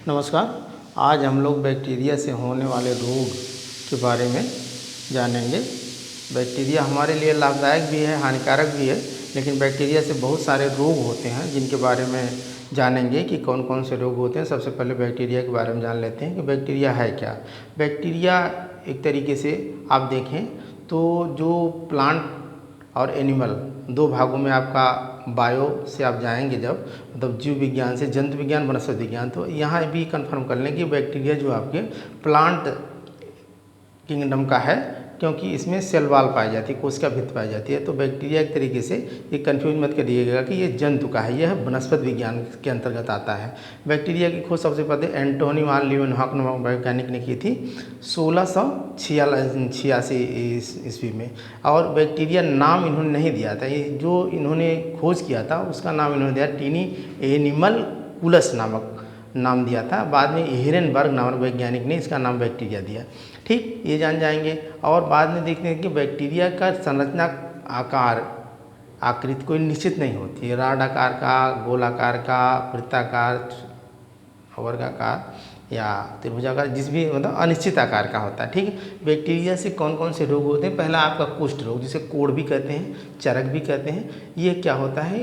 नमस्कार। आज हम लोग बैक्टीरिया से होने वाले रोग के बारे में जानेंगे। बैक्टीरिया हमारे लिए लाभदायक भी है, हानिकारक भी है, लेकिन बैक्टीरिया से बहुत सारे रोग होते हैं जिनके बारे में जानेंगे कि कौन कौन से रोग होते हैं। सबसे पहले बैक्टीरिया के बारे में जान लेते हैं कि बैक्टीरिया है क्या। बैक्टीरिया एक तरीके से आप देखें तो जो प्लांट और एनिमल दो भागों में आपका बायो से आप जाएंगे जब, मतलब जीव विज्ञान से जंतु विज्ञान वनस्पति विज्ञान, तो यहाँ भी कंफर्म कर लें कि बैक्टीरिया जो आपके प्लांट किंगडम का है, क्योंकि इसमें सेल वॉल पाई जाती है, कोशिका भित्ति पाई जाती है। तो बैक्टीरिया एक तरीके से ये कंफ्यूज मत करिएगा कि ये जंतु का है, यह वनस्पति विज्ञान के अंतर्गत आता है। बैक्टीरिया की खोज सबसे पहले एंटोनी वान लीeuwenhoek नामक वैज्ञानिक ने की थी 1686 ईस्वी में। और बैक्टीरिया नाम इन्होंने नहीं दिया था, ये जो इन्होंने खोज किया था उसका नाम इन्होंने दिया टीनी एनिमलकुलस नामक नाम दिया था। बाद में हिरेनबर्ग नामक वैज्ञानिक ने इसका नाम बैक्टीरिया दिया। ठीक, ये जान जाएंगे। और बाद में देखते हैं कि बैक्टीरिया का संरचना आकार आकृति कोई निश्चित नहीं होती है, रॉड आकार का, गोलाकार का, वृत्ताकार, वर्गाकार या त्रिभुजाकार, जिस भी मतलब अनिश्चित आकार का होता है। ठीक है। बैक्टीरिया से कौन कौन से रोग होते हैं? पहला आपका कुष्ठ रोग, जिसे कोढ़ भी कहते हैं, चरक भी कहते हैं। ये क्या होता है?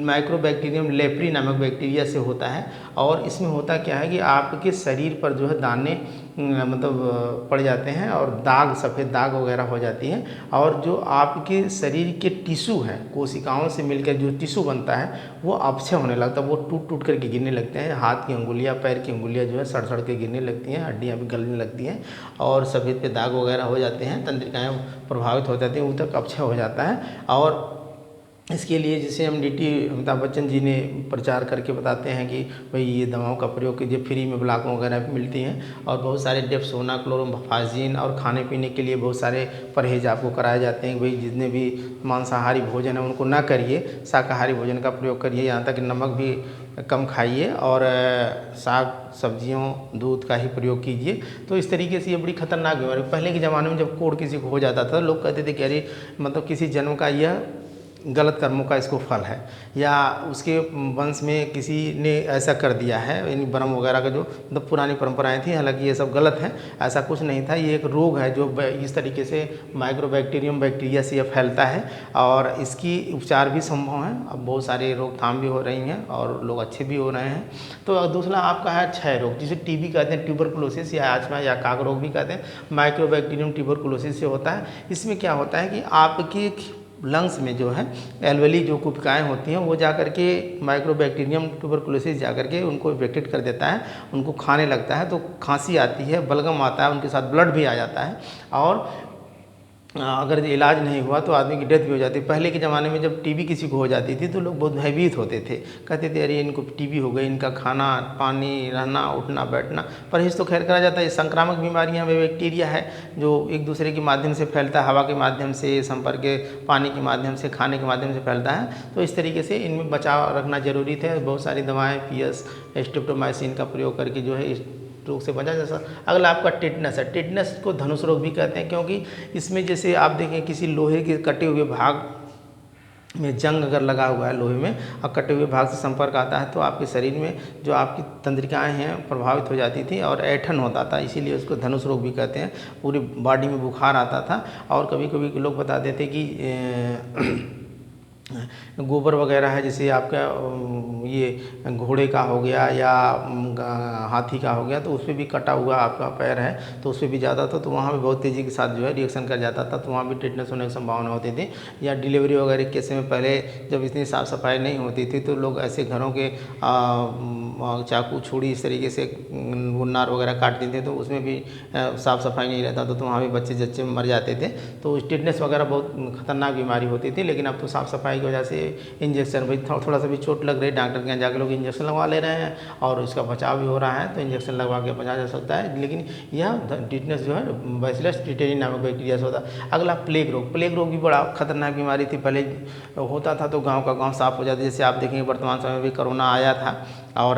माइक्रोबैक्टीरियम लेप्री नामक बैक्टीरिया से होता है। और इसमें होता क्या है कि आपके शरीर पर जो है दाने मतलब पड़ जाते हैं और दाग, सफ़ेद दाग वगैरह हो जाती हैं। और जो आपके शरीर के टिश्यू हैं, कोशिकाओं से मिलकर जो टिश्यू बनता है वो अपक्षय होने लगता है, वो टूट टूट करके गिरने लगते हैं। हाथ की अंगुलियाँ, पैर की अंगुलियाँ जो है सड़ सड़ के गिरने लगती हैं, हड्डियाँ भी गलने लगती हैं और सफ़ेद पे दाग वगैरह हो जाते हैं, तंत्रिकाएँ प्रभावित हो जाती हैं, उन तक अपक्षय हो जाता है। और इसके लिए जिसे हम DT अमिताभ बच्चन जी ने प्रचार करके बताते हैं कि भाई ये दवाओं का प्रयोग कीजिए, फ्री में ब्लॉकों वगैरह मिलती हैं। और बहुत सारे डेप्सोना, क्लोरोफाजिन और खाने पीने के लिए बहुत सारे परहेज आपको कराए जाते हैं। भाई जितने भी मांसाहारी भोजन है उनको ना करिए, शाकाहारी भोजन का प्रयोग करिए, यहाँ तक नमक भी कम खाइए और साग सब्जियों, दूध का ही प्रयोग कीजिए। तो इस तरीके से ये बड़ी खतरनाक बीमारी। पहले के ज़माने में जब कोढ़ किसी को हो जाता था, लोग कहते थे कि अरे मतलब किसी जन्म का यह गलत कर्मों का इसको फल है, या उसके वंश में किसी ने ऐसा कर दिया है, इन ब्रह्म वगैरह का जो मतलब पुरानी परंपराएं थी। हालांकि ये सब गलत है, ऐसा कुछ नहीं था। ये एक रोग है जो इस तरीके से माइक्रोबैक्टीरियम बैक्टीरिया से फैलता है और इसकी उपचार भी संभव है। अब बहुत सारे रोकथाम भी हो रही हैं और लोग अच्छे भी हो रहे हैं। तो दूसरा आपका है क्षय रोग, जिसे TB कहते हैं, ट्यूबरकुलोसिस या आजमा या काग रोग भी कहते हैं। माइक्रोबैक्टीरियम ट्यूबरकुलोसिस से होता है। इसमें क्या होता है कि आपकी लंग्स में जो है एल्वेली जो कोशिकाएँ होती हैं वो जाकर के माइक्रोबैक्टीरियम ट्यूबरकुलोसिस जाकर के उनको इन्फेक्टेड कर देता है, उनको खाने लगता है, तो खांसी आती है, बलगम आता है, उनके साथ ब्लड भी आ जाता है। और अगर इलाज नहीं हुआ तो आदमी की डेथ भी हो जाती है। पहले के ज़माने में जब TB किसी को हो जाती थी तो लोग बहुत भयभीत होते थे, कहते थे अरे इनको TB हो गई, इनका खाना पानी, रहना उठना बैठना, परहेज तो खैर करा जाता है। संक्रामक बीमारियां में बैक्टीरिया है जो एक दूसरे के माध्यम से फैलता है, हवा के माध्यम से, संपर्क के पानी के माध्यम से, खाने के माध्यम से फैलता है। तो इस तरीके से इनमें बचाव रखना जरूरी थे। बहुत सारी दवाएँ PS स्ट्रेप्टोमाइसिन का प्रयोग करके जो है रोग से बचा जा सकता। अगला आपका टिटनस है। टिटनस को धनुष रोग भी कहते हैं, क्योंकि इसमें जैसे आप देखें किसी लोहे के कटे हुए भाग में जंग अगर लगा हुआ है लोहे में और कटे हुए भाग से संपर्क आता है तो आपके शरीर में जो आपकी तंत्रिकाएं हैं प्रभावित हो जाती थी और ऐठन होता था, इसीलिए उसको धनुष रोग भी कहते हैं। पूरी बॉडी में बुखार आता था। और कभी कभी लोग बता देते कि गोबर वगैरह है, जैसे आपका ये घोड़े का हो गया या हाथी का हो गया, तो उस पर भी कटा हुआ आपका पैर है तो उस पर भी जाता था, तो वहाँ भी बहुत तेज़ी के साथ जो है रिएक्शन कर जाता था, तो वहाँ भी टिटनेस होने की संभावना होती थी। या डिलीवरी वगैरह के समय पहले जब इतनी साफ़ सफाई नहीं होती थी तो लोग ऐसे घरों के चाकू छुरी इस तरीके से गुन्नार वगैरह काट देते थे, तो उसमें भी साफ़ सफाई नहीं रहता था, तो वहाँ भी बच्चे मर जाते थे। तो टिटनेस वगैरह बहुत खतरनाक बीमारी होती थी। लेकिन अब तो साफ़ सफाई की वजह से इंजेक्शन, भाई थोड़ा सा भी चोट लग रही है डॉक्टर के यहाँ जाकर लोग इंजेक्शन लगवा ले रहे हैं और इसका बचाव भी हो रहा है, तो इंजेक्शन लगवा के बचा जा सकता है। लेकिन यह टिटनेस जो है बैसिलस टिटेरी नामक बैक्टीरिया से होता है। अगला प्लेग रोग। प्लेग रोग भी बड़ा खतरनाक बीमारी थी। पहले होता था तो गाँव का गाँव साफ हो जाता। जैसे आप देखेंगे वर्तमान समय में भी कोरोना आया था और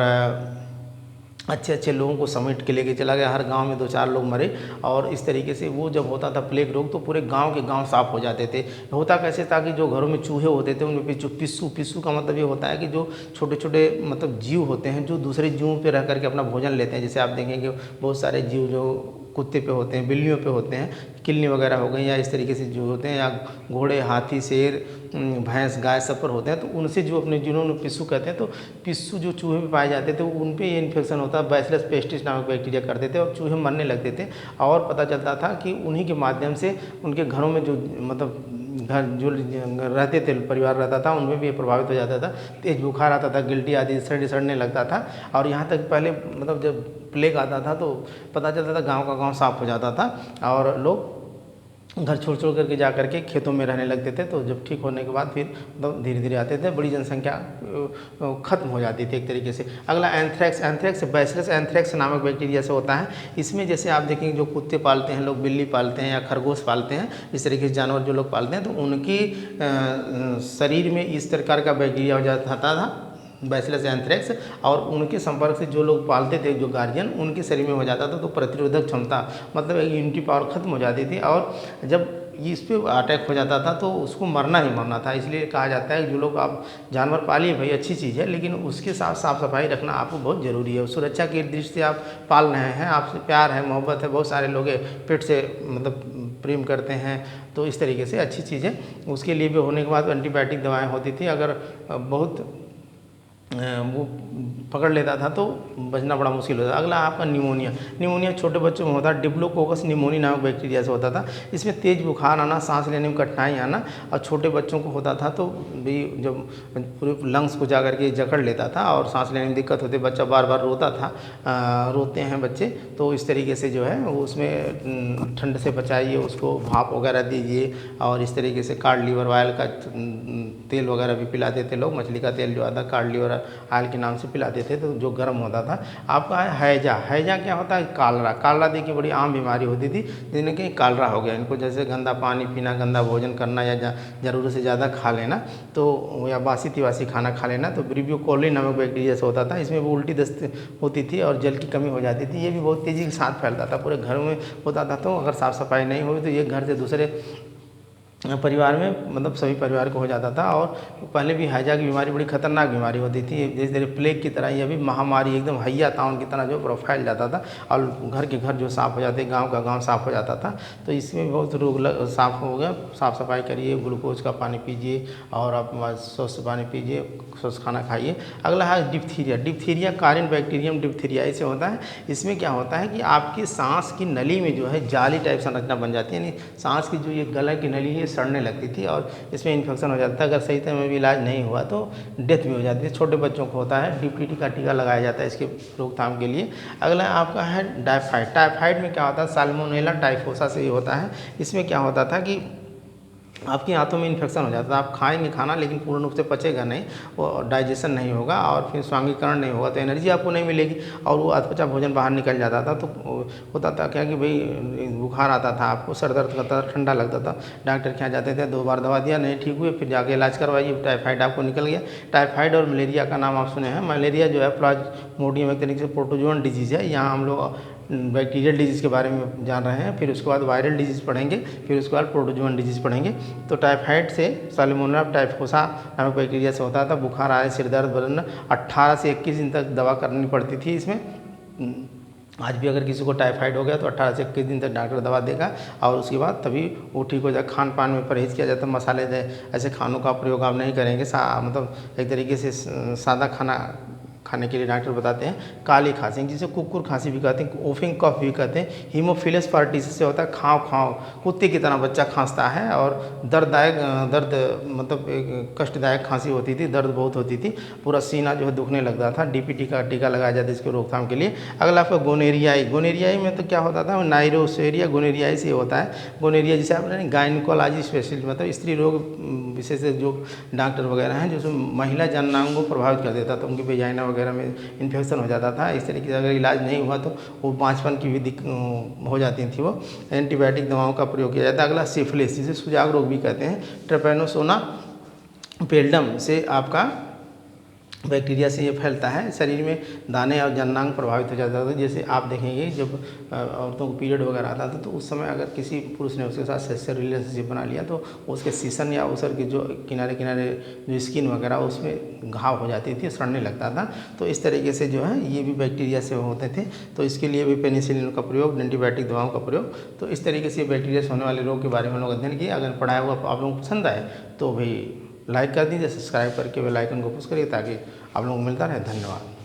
अच्छे अच्छे लोगों को समेट के लेके चला गया, हर गांव में 2-4 लोग मरे। और इस तरीके से वो जब होता था प्लेग रोग तो पूरे गांव के गांव साफ हो जाते थे। होता कैसे था कि जो घरों में चूहे होते थे उनमें जो पिस्सू पिस्सू का मतलब ये होता है कि जो छोटे छोटे मतलब जीव होते हैं जो दूसरे जीवों पे रह करके अपना भोजन लेते हैं। जैसे आप देखेंगे बहुत सारे जीव जो कुत्ते पे होते हैं, बिल्लियों पे होते हैं, किल्ली वगैरह हो गई, या इस तरीके से जो होते हैं, या घोड़े, हाथी, शेर, भैंस, गाय सब पर होते हैं। तो उनसे जो अपने जिन्होंने पिस्सू कहते हैं, तो पिस्सू जो चूहे में पाए जाते थे उन पे ये इन्फेक्शन होता है, बैसिलस पेस्टिस नामक बैक्टीरिया करते थे और चूहे मरने लगते थे। और पता चलता था कि उन्हीं के माध्यम से उनके घरों में जो मतलब घर जो रहते थे, परिवार रहता था, उनमें भी ये प्रभावित हो जाता था। तेज बुखार आता था, गिल्टी आदि सड़ने लगता था। और यहाँ तक पहले मतलब जब प्लेग आता था तो पता चलता था गांव का गांव साफ हो जाता था और लोग घर छोड़ करके जा करके खेतों में रहने लगते थे। तो जब ठीक होने के बाद फिर मतलब धीरे धीरे आते थे, बड़ी जनसंख्या खत्म हो जाती थी एक तरीके से। अगला एंथ्रेक्स। एंथ्रेक्स बैसिलस एंथ्रेक्स नामक बैक्टीरिया से होता है। इसमें जैसे आप देखेंगे जो कुत्ते पालते हैं लोग, बिल्ली पालते हैं या खरगोश पालते हैं, इस तरीके से जानवर जो लोग पालते हैं, तो उनकी शरीर में इस प्रकार का बैक्टीरिया हो जाता था, बैसिलस एंथ्रेक्स। और उनके संपर्क से जो लोग पालते थे, जो गार्जियन, उनके शरीर में हो जाता था तो प्रतिरोधक क्षमता मतलब इम्यूनिटी पावर खत्म हो जाती थी। और जब इस पे अटैक हो जाता था तो उसको मरना ही मरना था। इसलिए कहा जाता है कि जो लोग आप जानवर पालिए भाई अच्छी चीज़ है, लेकिन उसके साथ साफ सफाई रखना आपको बहुत ज़रूरी है। सुरक्षा की दृष्टि से आप पाल रहे हैं, आपसे प्यार है, मोहब्बत है, बहुत सारे लोग पेट से मतलब प्रेम करते हैं, तो इस तरीके से अच्छी चीज़ है। उसके लिए भी होने के बाद एंटीबायोटिक दवाएँ होती थी। अगर बहुत वो पकड़ लेता था तो बचना बड़ा मुश्किल होता था। अगला आपका निमोनिया। निमोनिया छोटे बच्चों में होता है, डिप्लोकोकस निमोनी नामक बैक्टीरिया से होता था। इसमें तेज बुखार आना, सांस लेने में कठिनाई आना, और छोटे बच्चों को होता था तो भी जब पूरे लंग्स को जा करके जकड़ लेता था और सांस लेने में दिक्कत होती, बच्चा बार बार रोता था। रोते हैं बच्चे, तो इस तरीके से जो है वो उसमें ठंड से बचाइए, उसको भाप वगैरह दीजिए। और इस तरीके से कार्ड लीवर ऑयल का तेल वगैरह भी पिलाते थे लोग, मछली का तेल जो आता है कार्ड लीवर ऑयल के नाम से पिलाते थे, तो जो गर्म होता था। आपका है हैजा। हैजा क्या होता है? कालरा। कालरा देखिए बड़ी आम बीमारी होती थी, जिन्हें कि कालरा हो गया इनको, जैसे गंदा पानी पीना, गंदा भोजन करना, या ज़रूरत से ज़्यादा खा लेना, तो या बासी तिवासी खाना खा लेना, तो ब्रिवियो कोली नामक बैक्टीरिया से होता था। इसमें वो उल्टी दस्त होती थी और जल की कमी हो जाती थी। ये भी बहुत तेज़ी के साथ फैलता था, पूरे घर में होता था। तो अगर साफ़ सफाई नहीं हुई तो ये घर से दूसरे परिवार में मतलब सभी परिवार को हो जाता था। और पहले भी हैजा की बीमारी बड़ी खतरनाक बीमारी होती थी, जैसे जैसे प्लेग की तरह। यह भी महामारी एकदम हैया ताउन की तरह जो फैल जाता था, और घर के घर जो साफ़ हो जाते, गांव का गांव साफ़ हो जाता था। तो इसमें बहुत रोग साफ़ हो गया। साफ़ सफाई करिए, ग्लूकोज का पानी पीजिए, और आप स्वस्थ पानी पीजिए, स्वस्थ खाना खाइए। अगला है डिप्थीरिया। डिप्थीरिया कारिन बैक्टीरियम डिप्थीरियाई से होता है। इसमें क्या होता है कि आपकी सांस की नली में जो है जाली टाइप संरचना बन जाती है, यानी सांस की जो ये गला की नली है सड़ने लगती थी, और इसमें इन्फेक्शन हो जाता था। अगर सही समय में भी इलाज नहीं हुआ तो डेथ भी हो जाती है। छोटे बच्चों को होता है, डीपीटी का टीका लगाया जाता है इसके रोकथाम के लिए। अगला आपका है टाइफाइड। टाइफाइड में क्या होता है? साल्मोनेला टाइफोसा से ये होता है। इसमें क्या होता था कि आपकी आंतों में इन्फेक्शन हो जाता है। आप खाएंगे खाना लेकिन पूर्ण रूप से पचेगा नहीं, वो डाइजेशन नहीं होगा, और फिर स्वांगीकरण नहीं होगा, तो एनर्जी आपको नहीं मिलेगी, और वो अधपचा भोजन बाहर निकल जाता था। तो होता था क्या कि भाई बुखार आता था, आपको सर दर्द करता था, ठंडा लगता था, डॉक्टर के यहाँ जाते थे, 2 बार दवा दिया, नहीं ठीक हुए, फिर जाके इलाज करवाइए, टाइफाइड आपको निकल गया। टाइफाइड और मलेरिया का नाम आप सुने हैं। मलेरिया जो है प्लाज्मोडियम एक तरीके से प्रोटोजोन डिजीज़ है। यहाँ हम लोग बैक्टीरियल डिजीज़ के बारे में जान रहे हैं, फिर उसके बाद वायरल डिजीज़ पढ़ेंगे, फिर उसके बाद प्रोटोजोन डिजीज़ पढ़ेंगे। तो टाइफाइड से साल्मोनेला टाइफोसा नामक बैक्टीरिया से होता था। बुखार आए, सिर दर्द, बदन, 18 से 21 दिन तक दवा करनी पड़ती थी इसमें। आज भी अगर किसी को टाइफाइड हो गया तो 18 से 21 दिन तक डॉक्टर दवा देगा, और उसके बाद तभी वो ठीक हो जाए। खान पान में परहेज़ किया जाता है, मसाले ऐसे खानों का प्रयोग आप नहीं करेंगे। मतलब एक तरीके से सादा खाना खाने के लिए डॉक्टर बताते हैं। काली खांसी, जिसे कुकुर खांसी भी कहते हैं, ओफिंग कफ भी कहते हैं। हीमोफिलस पार्टीसिस से होता है, खाँव खाँव कुत्ते की तरह बच्चा खांसता है, और दर्द मतलब एक कष्टदायक खांसी होती थी, दर्द बहुत होती थी, पूरा सीना जो है दुखने लगता था। डीपीटी का टीका लगाया जाता है इसके रोकथाम के लिए। अगला आपका गोनेरियाई। गोनेरियाई में तो क्या होता था? नाइरोसेरिया गोनेरियाई से होता है। गोनेरिया जिसे आपने गायनिकोलॉजी स्पेशलिस्ट मतलब स्त्री रोग विशेषज्ञ जो डॉक्टर वगैरह हैं, जो महिला जननांगों को प्रभावित कर देता था, उनकी वेजाइना वगैरह में इन्फेक्शन हो जाता था। इस तरीके से अगर इलाज नहीं हुआ तो वो बांझपन की भी हो जाती थी, वो एंटीबायोटिक दवाओं का प्रयोग किया जाता है। अगला सिफिलिस, जिसे सुजाग रोग भी कहते हैं। ट्रेपैनोसोमा पेल्डम से आपका बैक्टीरिया से ये फैलता है, शरीर में दाने और जननांग प्रभावित हो जाता है। जैसे आप देखेंगे जब औरतों को पीरियड वगैरह आता था तो उस समय अगर किसी पुरुष ने उसके साथ सेक्सुअल रिलेशनशिप बना लिया तो उसके सीसन या उसर के जो किनारे किनारे जो स्किन वगैरह उसमें घाव हो जाती थी, सड़ने लगता था। तो इस तरीके से जो है ये भी बैक्टीरिया से होते थे। तो इसके लिए भी पेनिसिलिन का प्रयोग, एंटीबायोटिक दवाओं का प्रयोग, तो इस तरीके से बैक्टीरिया से होने वाले रोग के बारे में हम लोग अध्ययन किए। अगर पढ़ाया हुआ आप लोगों को पसंद आए तो भाई लाइक कर दीजिए, सब्सक्राइब करके बेल आइकन को पुश करिए ताकि आप लोगों को मिलता रहे। धन्यवाद।